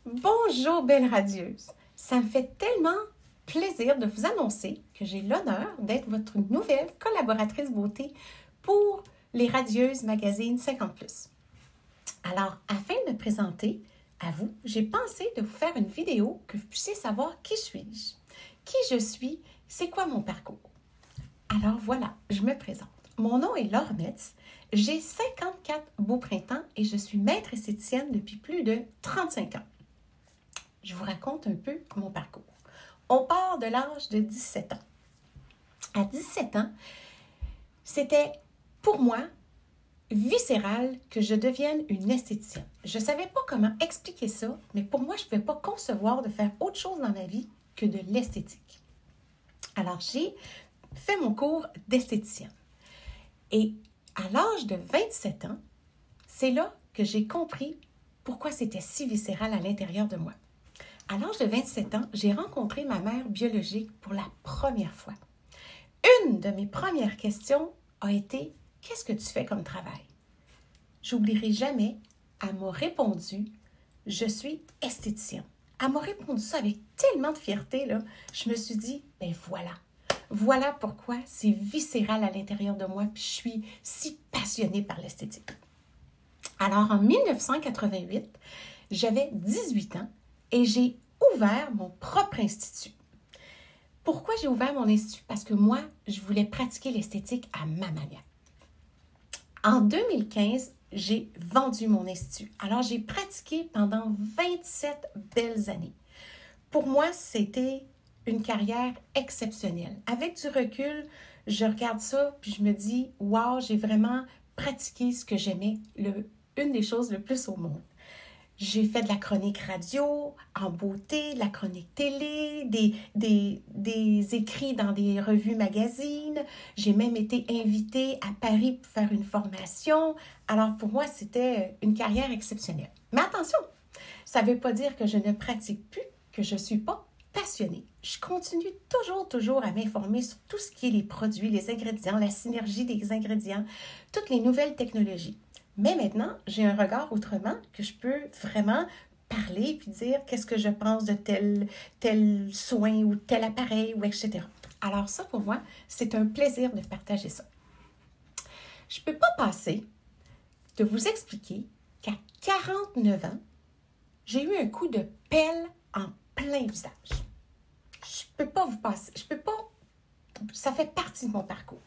Bonjour belle radieuse, ça me fait tellement plaisir de vous annoncer que j'ai l'honneur d'être votre nouvelle collaboratrice beauté pour les Radieuses Magazine 50+. Alors, afin de me présenter à vous, j'ai pensé de vous faire une vidéo que vous puissiez savoir qui suis-je, qui je suis, c'est quoi mon parcours. Alors voilà, je me présente. Mon nom est Laure Metz, j'ai 54 beaux printemps et je suis maître esthéticienne depuis plus de 35 ans. Je vous raconte un peu mon parcours. On part de l'âge de 17 ans. À 17 ans, c'était pour moi viscéral que je devienne une esthéticienne. Je ne savais pas comment expliquer ça, mais pour moi, je ne pouvais pas concevoir de faire autre chose dans ma vie que de l'esthétique. Alors, j'ai fait mon cours d'esthéticienne. Et à l'âge de 27 ans, c'est là que j'ai compris pourquoi c'était si viscéral à l'intérieur de moi. À l'âge de 27 ans, j'ai rencontré ma mère biologique pour la première fois. Une de mes premières questions a été « Qu'est-ce que tu fais comme travail? » J'oublierai jamais, elle m'a répondu « Je suis esthéticienne ». Elle m'a répondu ça avec tellement de fierté, là. Je me suis dit « Ben voilà, voilà pourquoi c'est viscéral à l'intérieur de moi, puis je suis si passionnée par l'esthétique. » Alors, en 1988, j'avais 18 ans et j'ai ouvert mon propre institut. Pourquoi j'ai ouvert mon institut? Parce que moi, je voulais pratiquer l'esthétique à ma manière. En 2015, j'ai vendu mon institut. Alors, j'ai pratiqué pendant 27 belles années. Pour moi, c'était une carrière exceptionnelle. Avec du recul, je regarde ça puis je me dis « Wow, j'ai vraiment pratiqué ce que j'aimais, une des choses le plus au monde. » J'ai fait de la chronique radio, en beauté, de la chronique télé, des écrits dans des revues magazines. J'ai même été invitée à Paris pour faire une formation. Alors pour moi, c'était une carrière exceptionnelle. Mais attention, ça ne veut pas dire que je ne pratique plus, que je ne suis pas passionnée. Je continue toujours à m'informer sur tout ce qui est les produits, les ingrédients, la synergie des ingrédients, toutes les nouvelles technologies. Mais maintenant, j'ai un regard autrement que je peux vraiment parler puis dire qu'est-ce que je pense de tel soin ou tel appareil ou etc. Alors ça, pour moi, c'est un plaisir de partager ça. Je ne peux pas passer de vous expliquer qu'à 49 ans, j'ai eu un coup de pelle en plein visage. Je ne peux pas vous passer, ça fait partie de mon parcours.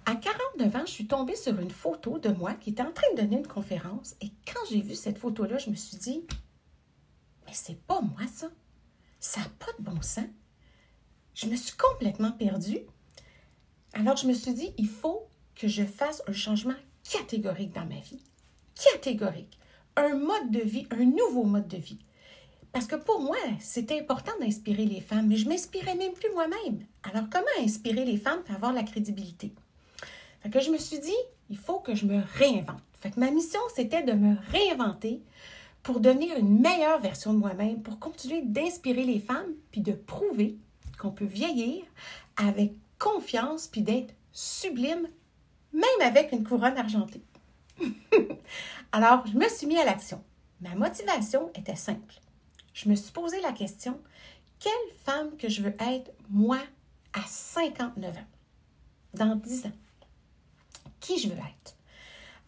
À 49 ans, je suis tombée sur une photo de moi qui était en train de donner une conférence et quand j'ai vu cette photo-là, je me suis dit « Mais c'est pas moi ça! Ça n'a pas de bon sens! » Je me suis complètement perdue. Alors, je me suis dit « Il faut que je fasse un changement catégorique dans ma vie. Catégorique! Un mode de vie, un nouveau mode de vie. » Parce que pour moi, c'était important d'inspirer les femmes, mais je ne m'inspirais même plus moi-même. Alors, comment inspirer les femmes pour avoir la crédibilité? Fait que je me suis dit, il faut que je me réinvente. Fait que ma mission, c'était de me réinventer pour devenir une meilleure version de moi-même, pour continuer d'inspirer les femmes, puis de prouver qu'on peut vieillir avec confiance, puis d'être sublime, même avec une couronne argentée. Alors, je me suis mis à l'action. Ma motivation était simple. Je me suis posé la question, quelle femme que je veux être, moi, à 59 ans, dans 10 ans? Qui je veux être.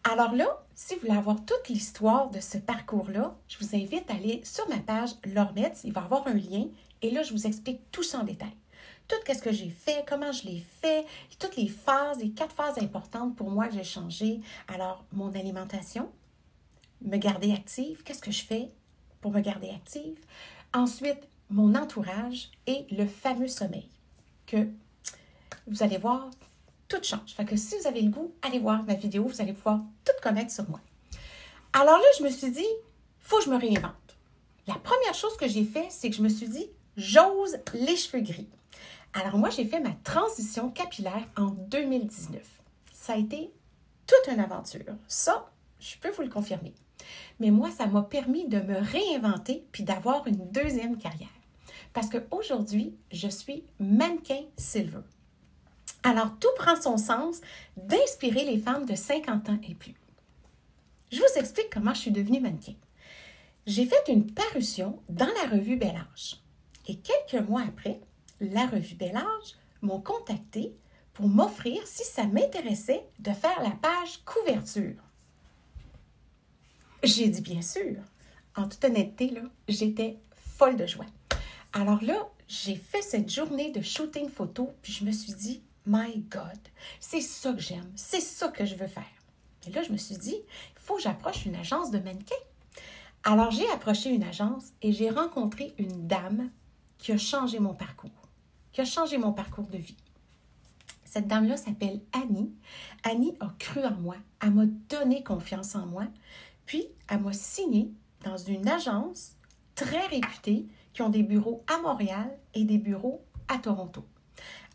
Alors là, si vous voulez avoir toute l'histoire de ce parcours-là, je vous invite à aller sur ma page Laure Metz, il va y avoir un lien, et là, je vous explique tout ça en détail. Tout ce que j'ai fait, comment je l'ai fait, toutes les phases, les 4 phases importantes pour moi que j'ai changé. Alors, mon alimentation, me garder active, qu'est-ce que je fais pour me garder active? Ensuite, mon entourage et le fameux sommeil, que vous allez voir, tout change. Fait que si vous avez le goût, allez voir ma vidéo, vous allez pouvoir tout connaître sur moi. Alors là, je me suis dit, il faut que je me réinvente. La première chose que j'ai fait, c'est que je me suis dit, j'ose les cheveux gris. Alors moi, j'ai fait ma transition capillaire en 2019. Ça a été toute une aventure. Ça, je peux vous le confirmer. Mais moi, ça m'a permis de me réinventer puis d'avoir une deuxième carrière. Parce qu'aujourd'hui, je suis mannequin silver. Alors, tout prend son sens d'inspirer les femmes de 50 ans et plus. Je vous explique comment je suis devenue mannequin. j'ai fait une parution dans la revue Bel Âge. Et quelques mois après, la revue Bel Âge m'ont contacté pour m'offrir, si ça m'intéressait, de faire la page couverture. J'ai dit bien sûr. En toute honnêteté, là, j'étais folle de joie. Alors là, j'ai fait cette journée de shooting photo, puis je me suis dit, My God, c'est ça que j'aime, c'est ça que je veux faire. Et là, je me suis dit, il faut que j'approche une agence de mannequins. Alors, j'ai approché une agence et j'ai rencontré une dame qui a changé mon parcours, de vie. Cette dame-là s'appelle Annie. Annie a cru en moi, elle m'a donné confiance en moi, puis elle m'a signé dans une agence très réputée qui ont des bureaux à Montréal et des bureaux à Toronto.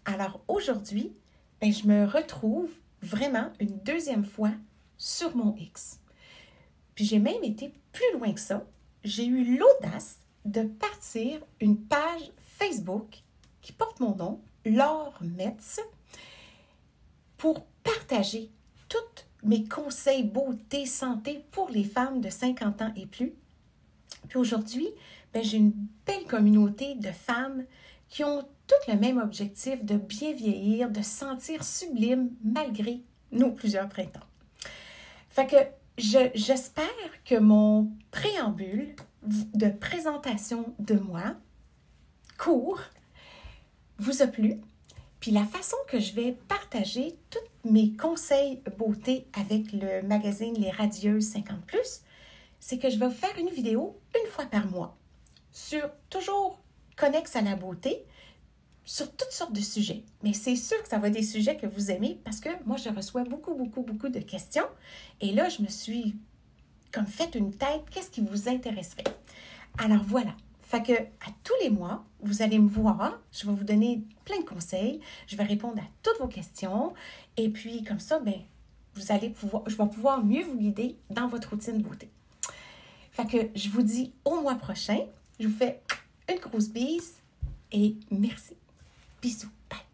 Alors aujourd'hui, je me retrouve vraiment une deuxième fois sur mon X. Puis j'ai même été plus loin que ça. J'ai eu l'audace de partir une page Facebook qui porte mon nom, Laure Metz, pour partager tous mes conseils beauté, santé pour les femmes de 50 ans et plus. Puis aujourd'hui, j'ai une belle communauté de femmes qui ont toutes le même objectif de bien vieillir, de se sentir sublime malgré nos plusieurs printemps. Fait que j'espère que mon préambule de présentation de moi, court, vous a plu. Puis la façon que je vais partager tous mes conseils beauté avec le magazine Les Radieuses 50+, c'est que je vais vous faire une vidéo une fois par mois sur toujours connexe à la beauté, sur toutes sortes de sujets. Mais c'est sûr que ça va être des sujets que vous aimez parce que moi, je reçois beaucoup de questions. Et là, je me suis comme fait une tête, qu'est-ce qui vous intéresserait? Alors voilà. Fait que à tous les mois, vous allez me voir, je vais vous donner plein de conseils, je vais répondre à toutes vos questions et puis comme ça, je vais pouvoir mieux vous guider dans votre routine beauté. Fait que je vous dis au mois prochain, je vous fais une grosse bise et merci. Bisous. Bye.